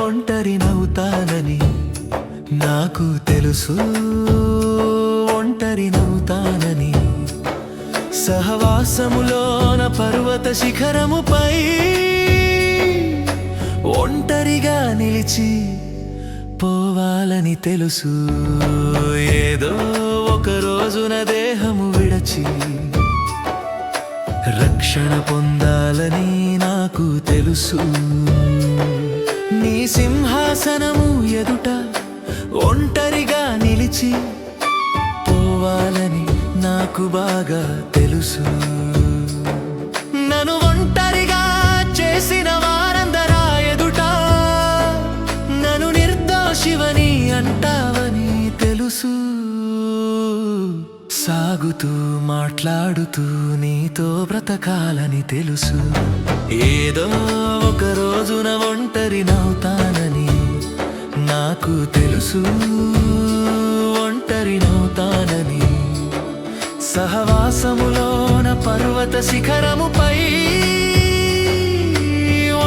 ఒంటరినవుతానని నాకు తెలుసు. ఒంటరినవుతానని సహవాసములోన పర్వత శిఖరముపై ఒంటరిగా నిలిచి పోవాలని తెలుసు. ఏదో ఒక రోజున దేహము విడచి రక్షణ పొందాలని నాకు తెలుసు. నీ సింహాసనము ఎదుట ఒంటరిగా నిలిచి పోవాలని నాకు బాగా తెలుసు. నన్ను ఒంటరిగా చేసిన వారందరా ఎదుట నన్ను నిర్దోషివని అంటావని తెలుసు. సాగుతూ మాట్లాడుతూ నీతో బ్రతకాలని తెలుసు. ఏదో ఒక రోజున ఒంటరినవుతానని నాకు తెలుసు. ఒంటరినవుతానని సహవాసములోన పర్వత శిఖరముపై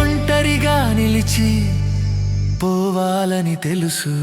ఒంటరిగా నిలిచి పోవాలని తెలుసు.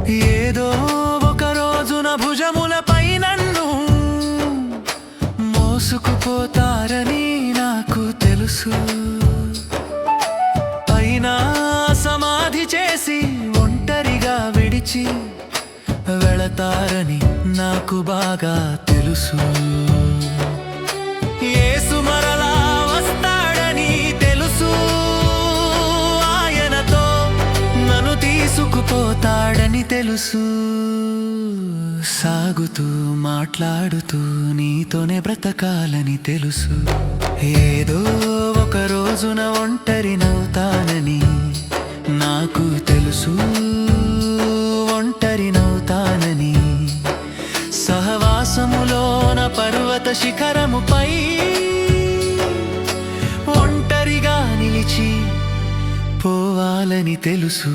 ఏదో ఒక రోజున భుజములపై నన్ను మోసుకుపోతారని నాకు తెలుసు. అయినా సమాధి చేసి ఒంటరిగా విడిచి వెళతారని నాకు బాగా తెలుసు. యేసు మరలా వస్తాడని తెలుసు. ఆయనతో నన్ను తీసుకుపోతాడని తెలుసు. సాగుతూ మాట్లాడుతూ నీతోనే బ్రతకాలని తెలుసు. ఏదో ఒక రోజున ఒంటరినవుతానని నాకు తెలుసు. ఒంటరినవుతానని సహవాసములోన పర్వత శిఖరముపై ఒంటరిగా నిలిచి పోవాలని తెలుసు.